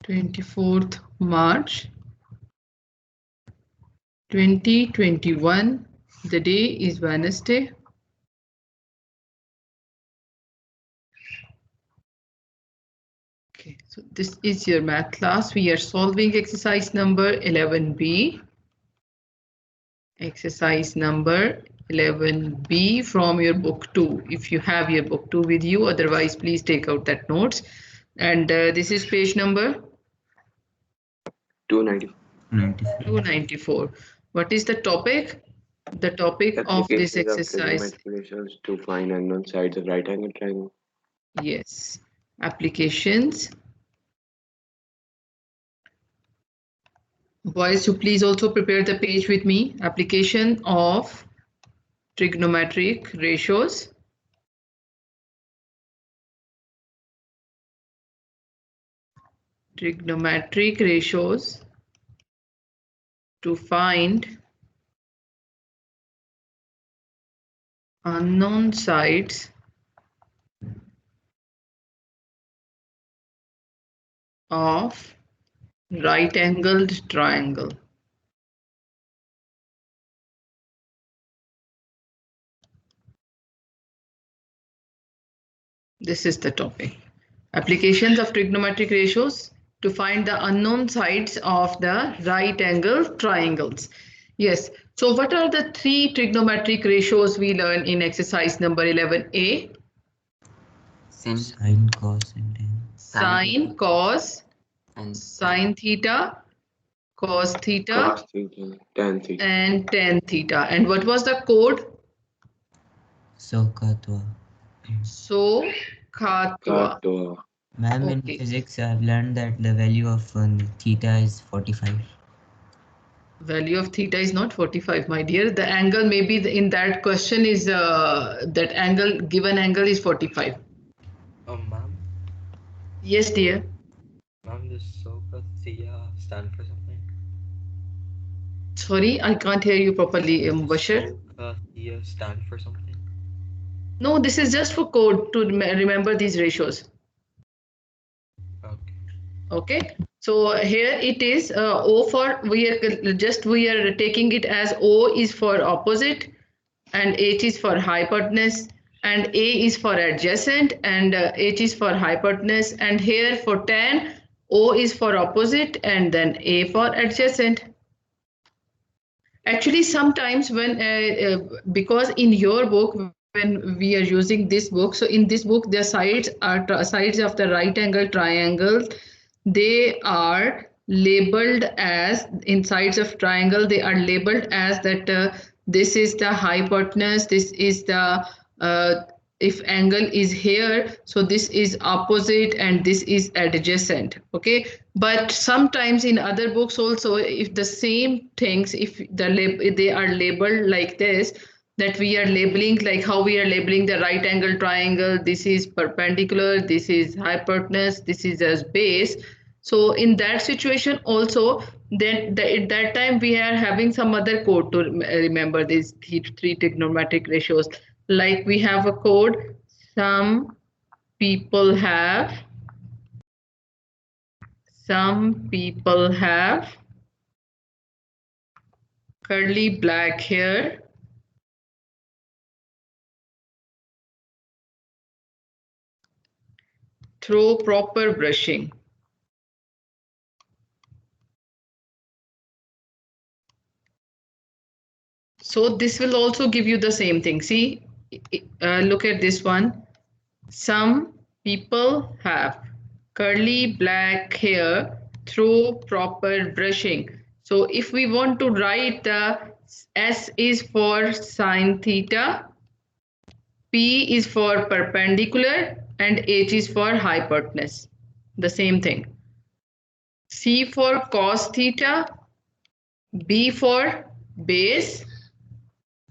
24th March 2021. The day is Wednesday. Okay, so this is your math class. We are solving exercise number 11B. Exercise number 11B from your book 2. If you have your book 2 with you, otherwise please take out that notes. And this is page number 294. What is the topic? The topic of this Applications of exercise. trigonometric ratios to find unknown sides of right angle triangle. Yes, applications. Boys, you please also prepare the page with me. Application of trigonometric ratios. Trigonometric ratios to find unknown sides of right angled triangle. This is the topic. Applications of trigonometric ratios to find the unknown sides of the right angle triangles. Yes, so what are the three trigonometric ratios we learn in exercise number 11A? Sine, cos, and tan. Sine, cos, sine theta, cos theta, Cos theta, tan theta. and tan theta. And what was the code? SOHCAHTOA. SOHCAHTOA. Ma'am, in Okay. physics, I've learned that the value of theta is 45. Value of theta is not 45, my dear. The angle maybe in that question is that angle, given angle is 45. Ma'am. Yes, dear. Ma'am, this SOHCAHTOA stand for something? Sorry, I can't hear you properly, Bashar. SOHCAHTOA stand for something? No, this is just for code to remember these ratios. Okay. Okay. So here it is O for we are taking it as O is for opposite and H is for hypotenuse and A is for adjacent and H is for hypotenuse, and here for tan O is for opposite and then A for adjacent. Actually, sometimes when because in your book when we are using this book, so in this book the sides are sides of the right angle triangle. They are labeled as, in sides of triangle they are labeled as that this is the hypotenuse, this is the if angle is here, so this is opposite and this is adjacent. Okay, but sometimes in other books also, if the same things, if they are labeled like this, that we are labeling like how we are labeling the right angle triangle, this is perpendicular, this is hypotenuse, this is as base. So in that situation also, then at that time we are having some other code to remember these three trigonometric ratios. Like we have a code, some people have curly black hair, through proper brushing. So this will also give you the same thing. See, look at this one. Some people have curly black hair through proper brushing. So if we want to write the S is for sine theta, P is for perpendicular, and H is for hypotenuse. The same thing. C for cos theta, B for base,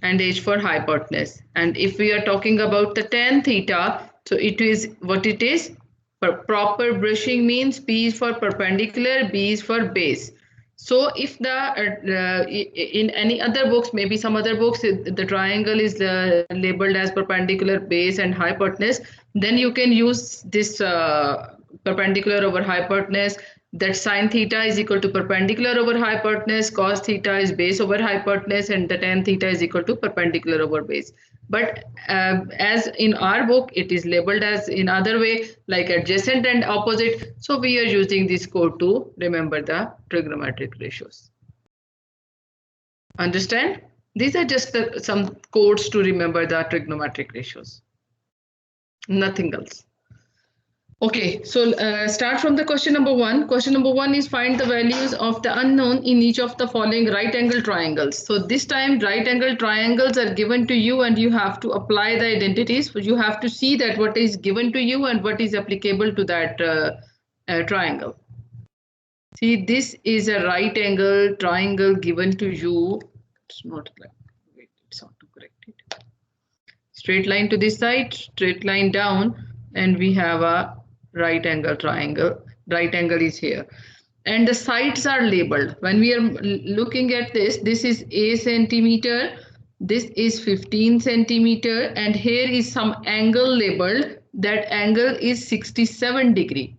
and H for hypotenuse. And if we are talking about the tan theta, so it is what it is. Proper brushing means P is for perpendicular, B is for base. So if the in any other books, maybe some other books, the triangle is labeled as perpendicular, base, and hypotenuse, then you can use this perpendicular over hypotenuse that sine theta is equal to perpendicular over hypotenuse, cos theta is base over hypotenuse, and the tan theta is equal to perpendicular over base. But as in our book, it is labeled as in other way, like adjacent and opposite. So we are using this code to remember the trigonometric ratios. Understand? These are just some codes to remember the trigonometric ratios. Nothing else. Okay, so start from the question number 1. Question number 1 is find the values of the unknown in each of the following right angle triangles. So this time right angle triangles are given to you and you have to apply the identities. You have to see that what is given to you and what is applicable to that triangle. See, this is a right angle triangle given to you. It's not correct. Wait, it's not to correct it. Straight line to this side, straight line down, and we have a right angle triangle. Right angle is here. And the sides are labeled. When we are looking at this is a centimeter, this is 15 centimeter, and here is some angle labeled. That angle is 67 degree.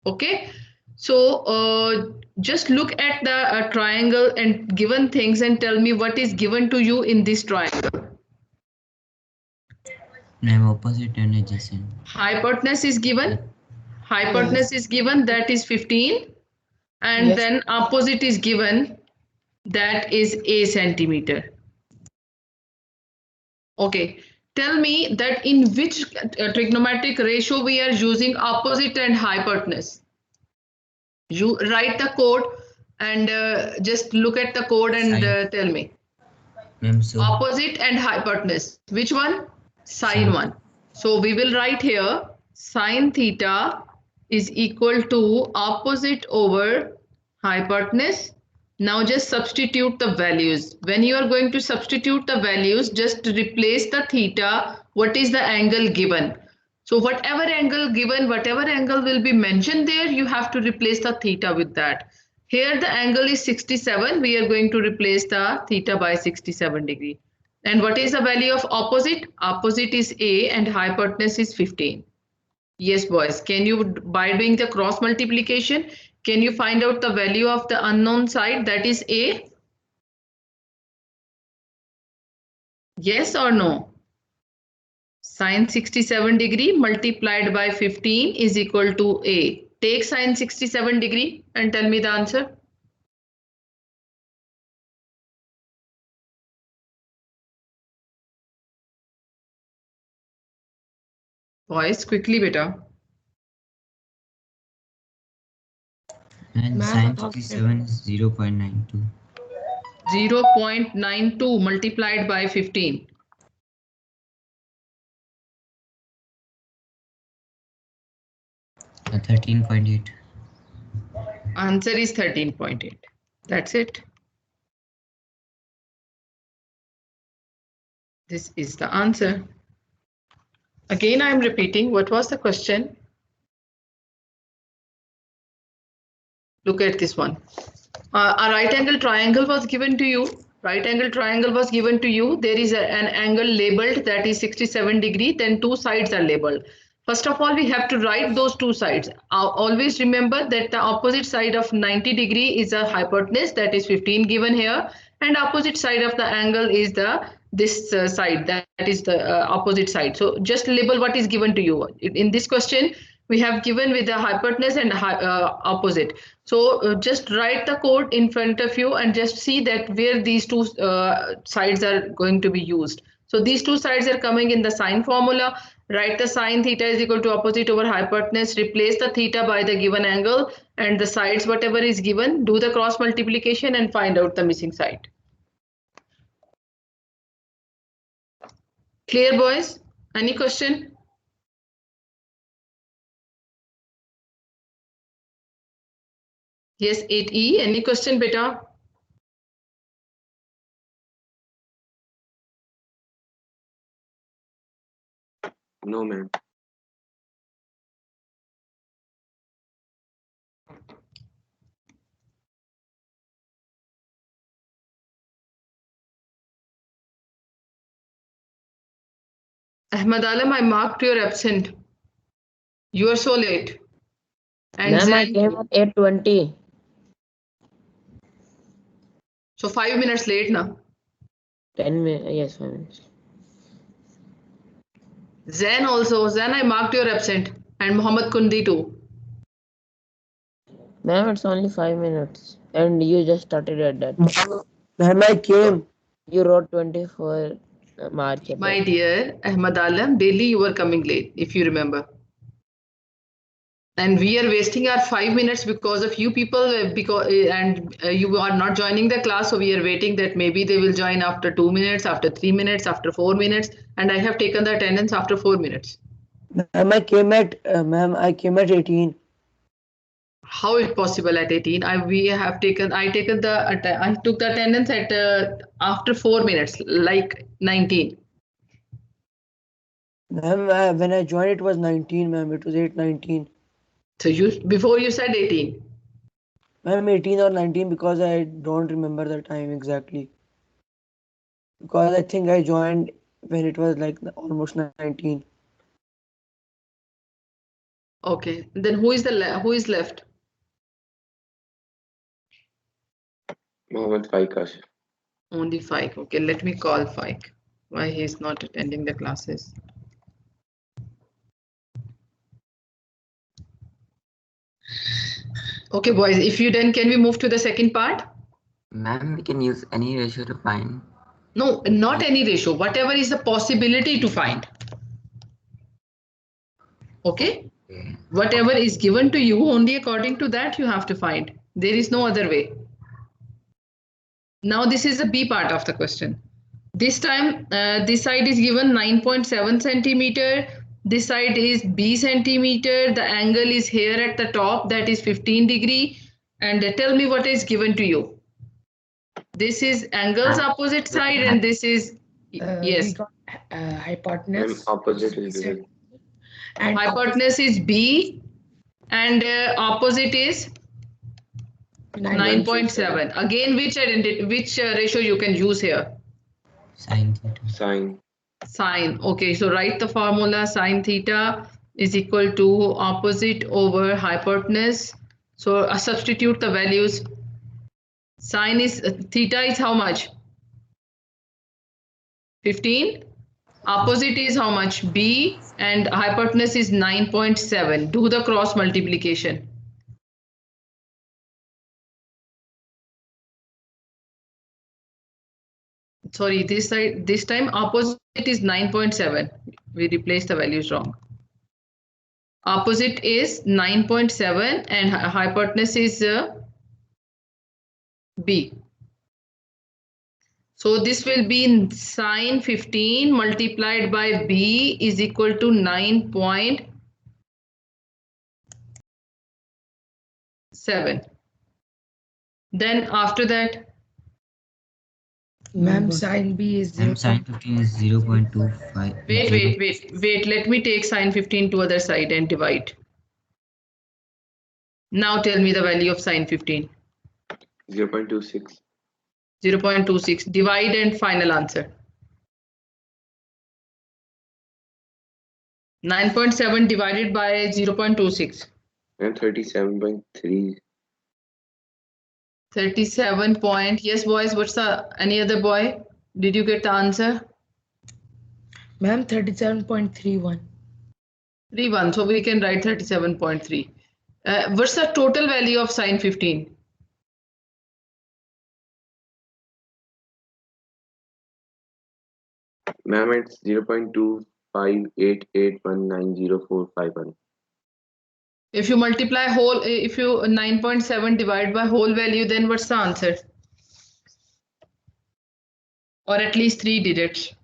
Okay. So just look at the triangle and given things and tell me what is given to you in this triangle. Opposite and adjacent. Hypotenuse is given. Hypotenuse is given, that is 15. And then opposite is given, that is a centimeter. Okay. Tell me that in which trigonometric ratio we are using opposite and hypotenuse. You write the code and just look at the code and tell me. So opposite and hypotenuse. Which one? Sine one. So we will write here sine theta is equal to opposite over hypotenuse. Now just substitute the values. When you are going to substitute the values, just replace the theta. What is the angle given? So whatever angle given, whatever angle will be mentioned there, you have to replace the theta with that. Here the angle is 67. We are going to replace the theta by 67 degree. And what is the value of opposite? Opposite is A and hypotenuse is 15. Yes, boys. Can you, by doing the cross multiplication, can you find out the value of the unknown side, that is A? Yes or no? Sine 67 degree multiplied by 15 is equal to A. Take sine 67 degree and tell me the answer. Boys, quickly, beta. And sine 67 is 0.92. 0.92 multiplied by 15. 13.8. Answer is 13.8. That's it. This is the answer. Again, I am repeating, what was the question? Look at this one. A right angle triangle was given to you. Right angle triangle was given to you. There is an angle labeled, that is 67 degree. Then two sides are labeled. First of all, we have to write those two sides. Always remember that the opposite side of 90 degree is a hypotenuse, that is 15 given here. And opposite side of the angle is this side, that is the opposite side. So just label what is given to you. In this question, we have given with the hypotenuse and opposite. So just write the code in front of you and just see that where these two sides are going to be used. So these two sides are coming in the sine formula. Write the sine theta is equal to opposite over hypotenuse. Replace the theta by the given angle and the sides whatever is given. Do the cross multiplication and find out the missing side. Clear, boys? Any question? Yes, 8E. Any question, beta? No, ma'am. Ahmad Alam, I marked your absent. You are so late. And Ma'am, I Zen, came at 8:20. so 5 minutes late now. 10 minutes. Yes, 5 minutes. Zen also, Zen, I marked your absent, and Muhammad Kundi too. Ma'am, it's only 5 minutes. And you just started at that. Ma'am, I came. You wrote 24 March at My that. dear Ahmad Alam, daily you were coming late, if you remember. And we are wasting our 5 minutes because of you people, you are not joining the class, so we are waiting that maybe they will join after 2 minutes, after 3 minutes, after 4 minutes, and I have taken the attendance after 4 minutes. Ma'am, I came at 18. How is possible at 18? I took the attendance at after 4 minutes, like 19. Ma'am, when I joined, it was 19, ma'am. It was 8:19. So before you said 18. Ma'am, 18 or 19 because I don't remember the time exactly. Because I think I joined when it was like almost 19. Okay, then who is left? Mohammed Faikash. Only Fike. Okay, let me call Fike. Why he is not attending the classes? Okay, boys, if you done, can we move to the second part? Ma'am, we can use any ratio to find. No, not any ratio, whatever is the possibility to find. Okay? Okay. Whatever is given to you, only according to that you have to find. There is no other way. Now this is the B part of the question. This time, this side is given 9.7 centimeter. This side is B centimeter. The angle is here at the top, that is 15 degree. And tell me what is given to you. This is angles opposite side, and this is yes. We got hypotenuse. Opposite is given. And Hypotenuse is B, and opposite is 9.7. Again, which ratio you can use here? Sine theta. Sine. Sine. Okay, so write the formula. Sine theta is equal to opposite over hypotenuse. So substitute the values. Sine is theta is how much? 15. Opposite is how much? B, and hypotenuse is 9.7. Do the cross multiplication. Sorry, this time opposite is 9.7. We replaced the values wrong. Opposite is 9.7 and hypotenuse is B. So this will be sine 15 multiplied by B is equal to 9.7. Then after that, Ma'am, sine B is Ma'am, sine 15 is 0.25. wait. Let me take sine 15 to other side and divide. Now tell me the value of sine 15. 0.26. 0.26. Divide and final answer. 9.7 divided by 0.26. And 37.3. 37 point. Yes, boys. What's the any other boy? Did you get the answer? Ma'am, 37.31. 31. So we can write 37.3. What's the total value of sine 15? Ma'am, it's 0.2588190451. If you multiply if you 9.7 divide by whole value, then what's the answer? Or at least 3 digits.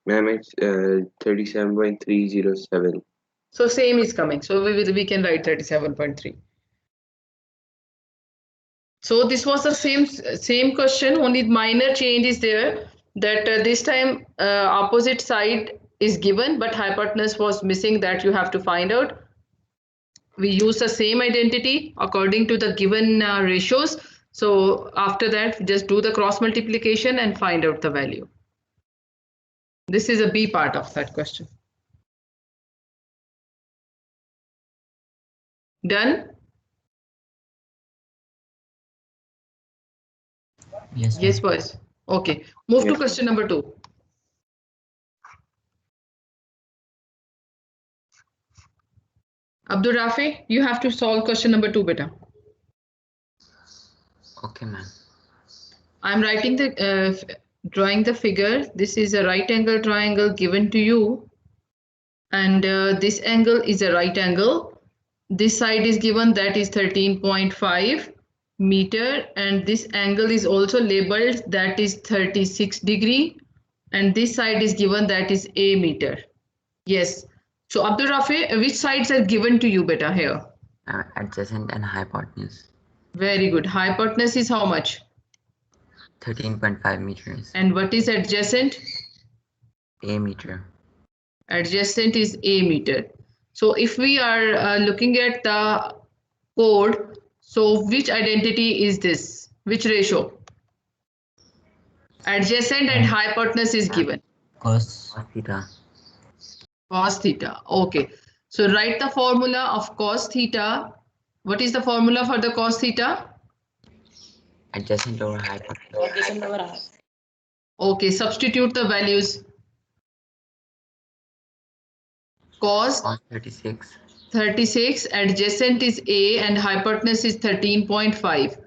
Ma'am, it's 37.307. So same is coming. So we can write 37.3. So this was the same question, only minor change is there, that this time opposite side is given, but hypotenuse was missing, that you have to find out. We use the same identity according to the given ratios. So after that, just do the cross multiplication and find out the value. This is a B part of that question. Done? Yes, Yes, ma'am. boys. Okay. Move to Yes. question number 2. Abdul Rafi, you have to solve question number 2, beta. Okay, ma'am. I'm writing the drawing the figure. This is a right angle triangle given to you, and this angle is a right angle. This side is given, that is 13.5 meter, and this angle is also labeled, that is 36 degree, and this side is given, that is a meter. Yes. So Abdul Rafi, which sides are given to you, beta, here? Adjacent and hypotenuse. Very good. Hypotenuse is how much? 13.5 meters. And what is adjacent? A meter. Adjacent is a meter. So if we are looking at the code, so which identity is this? Which ratio? Adjacent and hypotenuse is given. Cos. Cos theta. Cos theta. Okay. So write the formula of cos theta. What is the formula for the cos theta? Adjacent over hypotenuse. Okay, substitute the values. Cos Cos 36. 36, adjacent is a and hypotenuse is 13.5.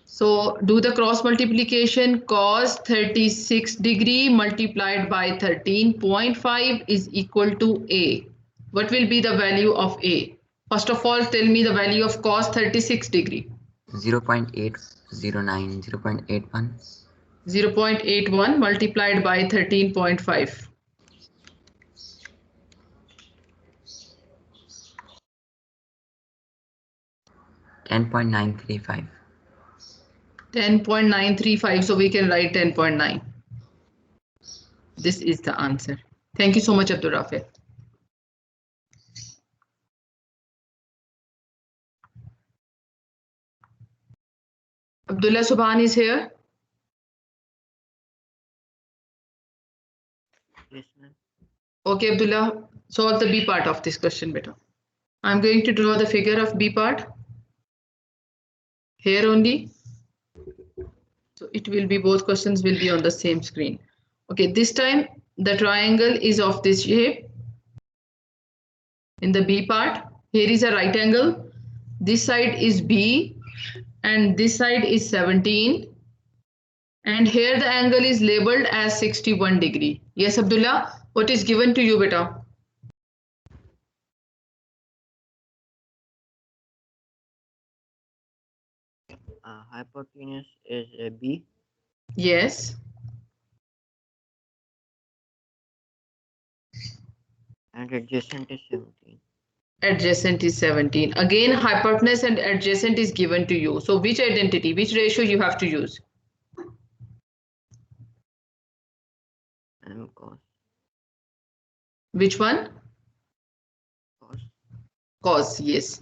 So do the cross multiplication. Cos 36 degree multiplied by 13.5 is equal to a. What will be the value of a? First of all, tell me the value of cos 36 degree. 0.809. 0.81. 0.81 multiplied by 13.5. 10.935. 10.935. So we can write 10.9. This is the answer. Thank you so much, Abdul Rafi. Abdullah Subhan is here. Yes, ma'am. Okay, Abdullah, solve the B part of this question, beta. I'm going to draw the figure of B part. Here only. So it will be, both questions will be on the same screen. Okay, this time the triangle is of this shape. In the B part, here is a right angle. This side is B and this side is 17. And here the angle is labeled as 61 degree. Yes, Abdullah, what is given to you, beta? Hypotenuse is B. Yes. And adjacent is 17. Adjacent is 17. Again, hypotenuse and adjacent is given to you. So which identity, which ratio you have to use? And cos. Which one? Cos. Cos, yes.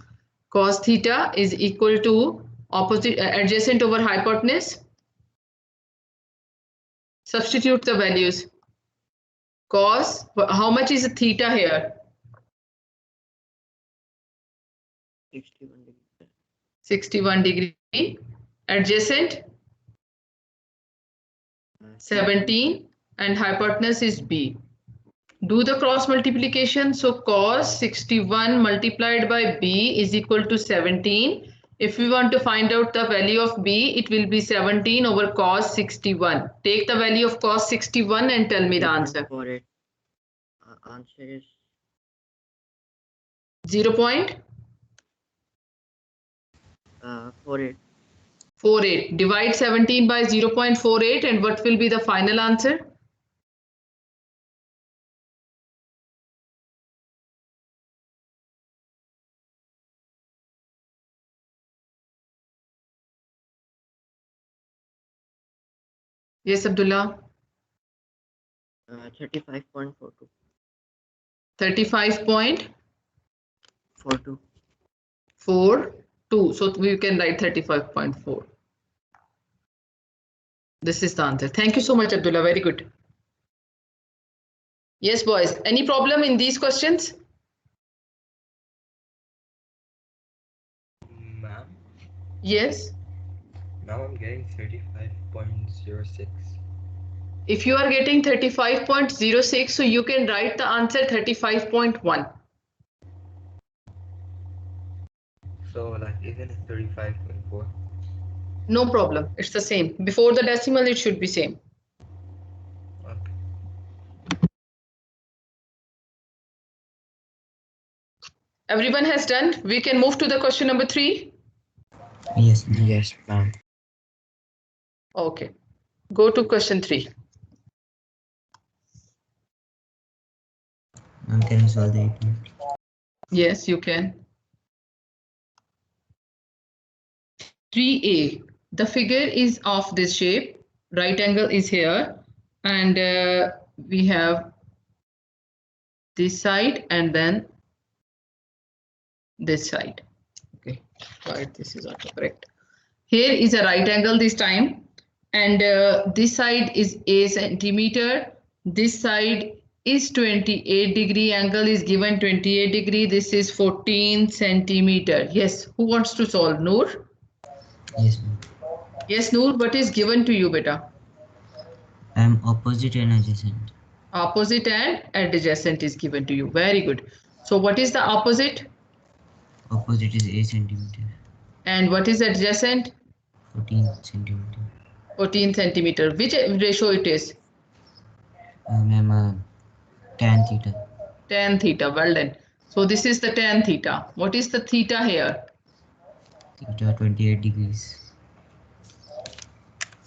Cos theta is equal to opposite adjacent over hypotenuse. Substitute the values. Cos, how much is theta here? 61 degree. 61 degree. Adjacent 17 and hypotenuse is B. Do the cross multiplication. So cos 61 multiplied by B is equal to 17. If we want to find out the value of B, it will be 17 over cos 61. Take the value of cos 61 and tell me the answer. For it. Answer is 0.48. 48. Divide 17 by 0.48 and what will be the final answer? Yes, Abdullah. 35.42. 35.42. 42. So we can write 35.4. This is the answer. Thank you so much, Abdullah. Very good. Yes, boys. Any problem in these questions? Ma'am, Yes. now I'm getting 35.06. If you are getting 35.06, so you can write the answer 35.1. So like even 35.4. No problem. It's the same. Before the decimal, it should be same. Okay. Everyone has done. We can move to the question number 3. Yes. Yes, ma'am. Okay. Go to question 3. Ma'am, can you solve the 8 minute? Yes, you can. 3A. The figure is of this shape. Right angle is here. And we have this side and then this side. Okay, right, this is autocorrect. Here is a right angle this time. And this side is a centimeter. This side is 28 degree. Angle is given 28 degree. This is 14 centimeter. Yes, who wants to solve? Noor? Yes, ma'am. Yes, Noor, what is given to you, beta? Opposite and adjacent. Opposite and adjacent is given to you. Very good. So what is the opposite? Opposite is 8 centimeter. And what is adjacent? 14 centimeter. 14 centimeter. Which ratio it is? Ma'am, tan theta. Tan theta. Well done. So this is the tan theta. What is the theta here? Theta 28 degrees.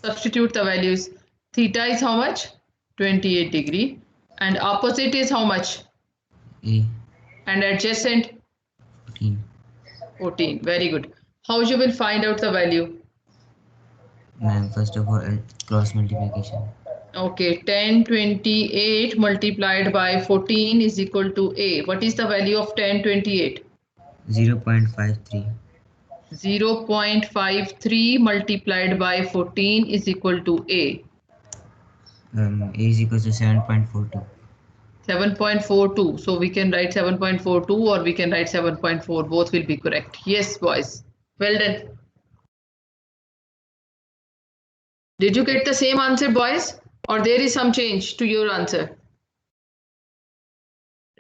Substitute the values. Theta is how much? 28 degree. And opposite is how much? A. And adjacent? 14. 14. Very good. How you will find out the value? Ma'am, first of all, cross multiplication. Okay, 1028 multiplied by 14 is equal to A. What is the value of 1028? 0.53. 0.53 multiplied by 14 is equal to A. A is equal to 7.42. 7.42. So we can write 7.42 or we can write 7.4. Both will be correct. Yes, boys. Well done. Did you get the same answer, boys? Or there is some change to your answer?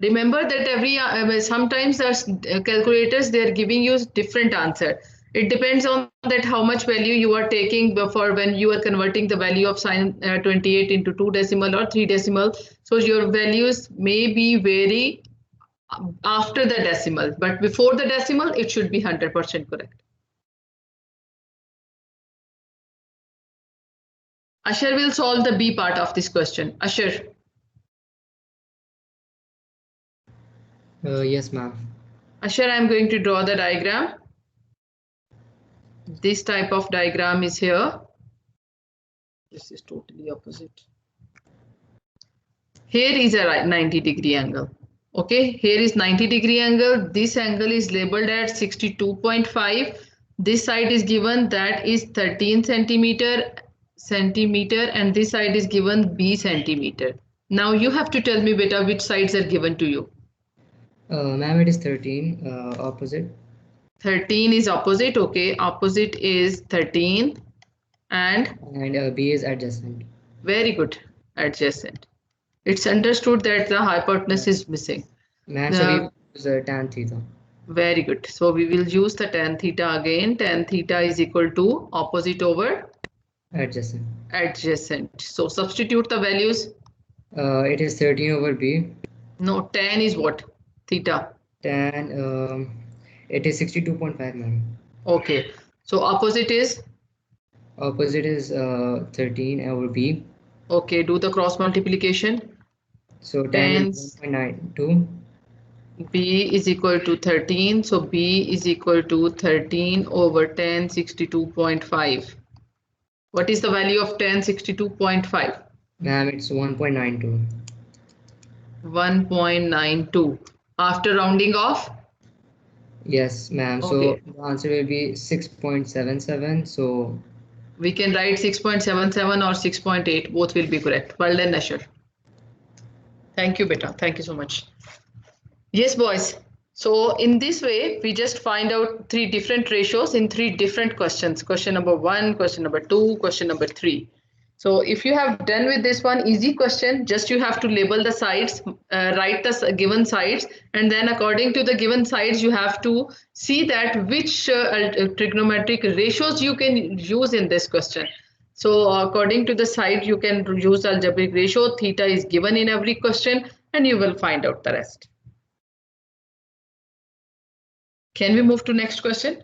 Remember that sometimes the calculators, they are giving you different answer. It depends on that how much value you are taking before when you are converting the value of sin 28 into 2 decimal or 3 decimal. So your values may be vary after the decimal, but before the decimal, it should be 100% correct. Ashar will solve the B part of this question. Ashar. Yes, ma'am. Ashar, I'm going to draw the diagram. This type of diagram is here. This is totally opposite. Here is a 90 degree angle. Okay, here is 90 degree angle. This angle is labeled at 62.5. This side is given that is 13 centimeter, and this side is given B centimeter. Now you have to tell me, beta, which sides are given to you. Ma'am, it is 13, opposite. 13 is opposite. Okay, opposite is 13 and B is adjacent. Very good, adjacent. It's understood that the hypotenuse is missing. Ma'am, so we use tan theta. Very good. So we will use the tan theta again. Tan theta is equal to opposite over Adjacent. adjacent. So substitute the values. It is 13 over B. No, tan is what? Theta. Tan, it is 62.5, ma'am. Okay. So opposite is? Opposite is 13 over B. Okay, do the cross multiplication. So tan is 1.92. B is equal to 13. So B is equal to 13 over tan 62.5. What is the value of tan 62.5? Ma'am, it's 1.92. 1.92. After rounding off? Yes, ma'am. Okay. So the answer will be 6.77. So we can write 6.77 or 6.8. Both will be correct. Well done, Ashar. Thank you, beta. Thank you so much. Yes, boys. So in this way, we just find out three different ratios in three different questions. Question number 1, question number 2, question number 3. So if you have done with this one easy question, just you have to label the sides, write the given sides, and then according to the given sides, you have to see that which trigonometric ratios you can use in this question. So according to the side, you can use algebraic ratio. Theta is given in every question, and you will find out the rest. Can we move to next question?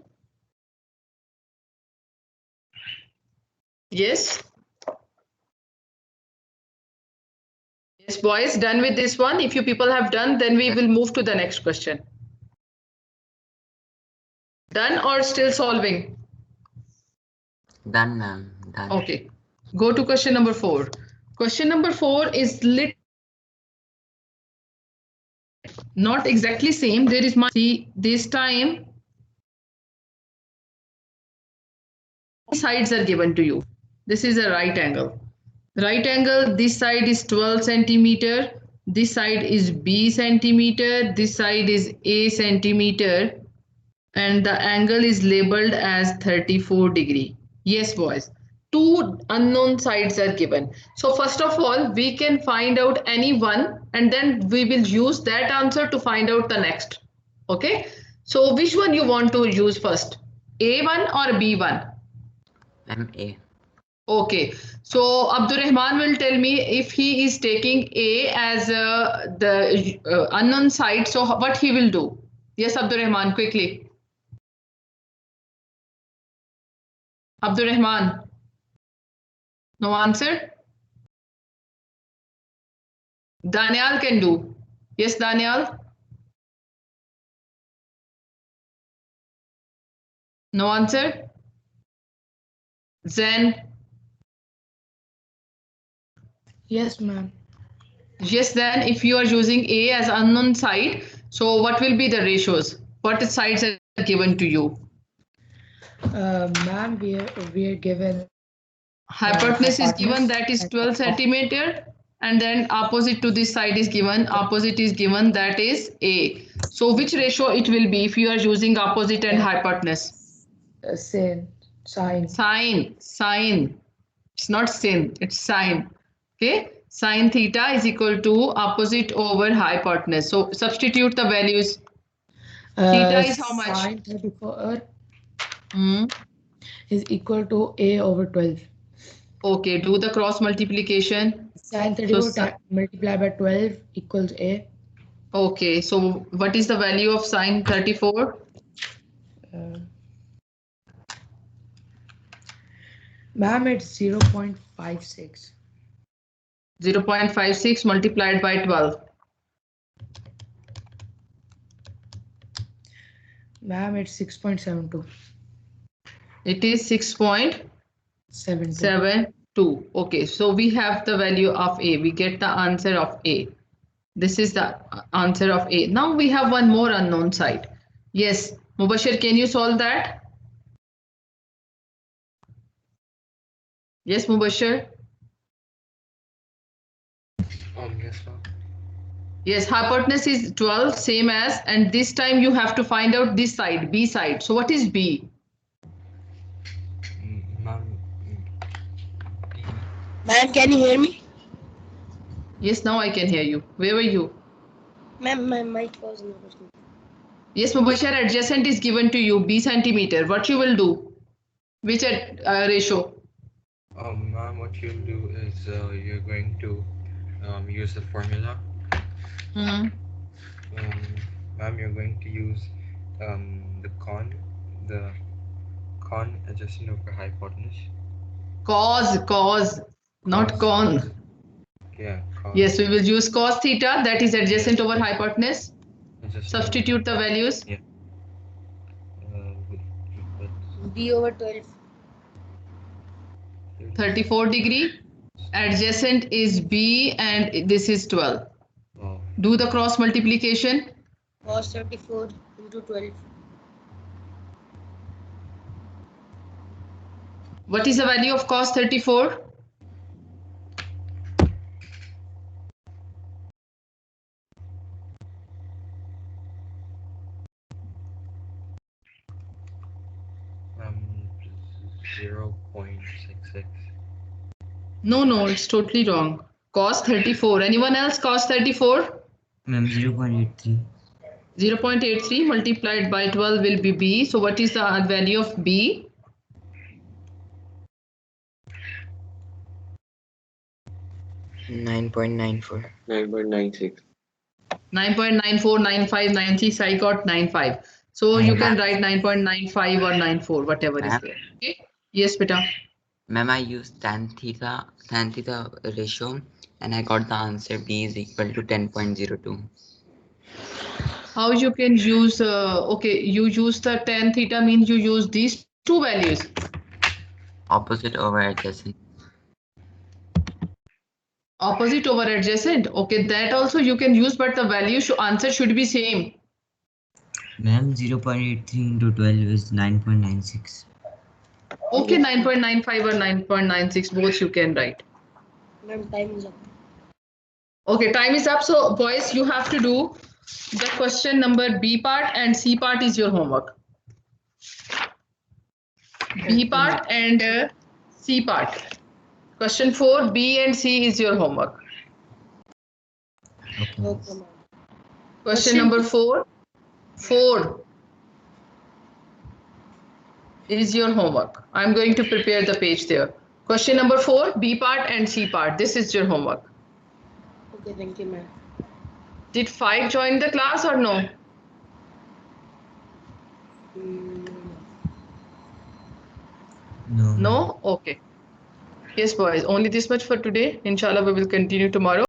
Yes. Yes, boys, done with this one. If you people have done, then we will move to the next question. Done or still solving? Done, ma'am. Done. Okay. Go to question number 4. Question number 4 is not exactly same. There is see this time sides are given to you. This is a right angle. Right angle, this side is 12 centimeter, this side is B centimeter, this side is A centimeter, and the angle is labeled as 34 degree. Yes, boys. Two unknown sides are given. So first of all, we can find out any one, and then we will use that answer to find out the next. Okay. So which one you want to use first? A1 or B1? Ma'am, A. Okay, so Abdurrahman will tell me if he is taking A as the unknown side, so what he will do. Yes, Abdurrahman, quickly. Abdurrahman, no answer? Daniel can do. Yes, Daniel? No answer? Zen? Yes, ma'am. Yes, then if you are using A as unknown side, so what will be the ratios? What sides are given to you? Ma'am, we are given Hypotenuse is given, hypotenuse that is and 12 centimeter, and then opposite to this side is given, opposite is given, that is A. So which ratio it will be if you are using opposite and hypotenuse? sin, sine. Sine. It's not sin, it's sine. Okay, sine theta is equal to opposite over hypotenuse. So substitute the values. Theta is how much? Sine 34 Hmm. is equal to A over 12. Okay, do the cross multiplication. Sine 34 multiplied by 12 equals A. Okay, so what is the value of sine 34? Ma'am, it's 0.56. 0.56 multiplied by 12. Ma'am, it's 6.72. It is 6.72. Okay, so we have the value of A. We get the answer of A. This is the answer of A. Now we have one more unknown side. Yes, Mubashir, can you solve that? Yes, Mubashir. Yes, ma'am. Yes, hypotenuse is 12, same as, and this time you have to find out this side, B side. So what is B? Ma'am, Ma'am, can you hear me? Yes, now I can hear you. Where were you? Ma'am, my mic was not working. Yes, Mubashir, adjacent is given to you, B centimeter. What you will do? Which ratio? ma'am, what you'll do is you're going to use the formula. Ma'am, you're going to use the con adjacent over hypotenuse. Cos, not con. Yeah, cos. Yes, we will use cos theta, that is adjacent over hypotenuse. Adjacent Substitute the values. Yeah. B over 12. 34 degree. Adjacent is B and this is 12. Oh. Do the cross multiplication. Cos 34 into 12. What is the value of cos 34? 0.66. No, it's totally wrong. Cos 34. Anyone else? Cos 34? Ma'am, 0.83. 0.83 multiplied by 12 will be B. So what is the value of B? Nine point 9.94. 9.96. 9.949596. I got 95. So you can write 9.95 or 94, whatever is there. Okay. Yes, beta. Ma'am, I used tan theta ratio and I got the answer B is equal to 10.02. How you can use, okay, you use the tan theta means you use these two values. Opposite over adjacent. Opposite over adjacent. Okay, that also you can use, but the value answer should be same. Ma'am, 0.83 into 12 is 9.96. Okay, 9.95 or 9.96, both you can write. Ma'am, time is up. Okay, time is up. So boys, you have to do the question number B part and C part is your homework. B part and C part. Question 4, B and C is your homework. Okay. Okay, ma'am. Question number 4 is your homework. I'm going to prepare the page there. Question number 4, B part and C part. This is your homework. Okay, thank you, ma'am. Did 5 join the class or no? No. No? Okay. Yes, boys. Only this much for today. Inshallah, we will continue tomorrow.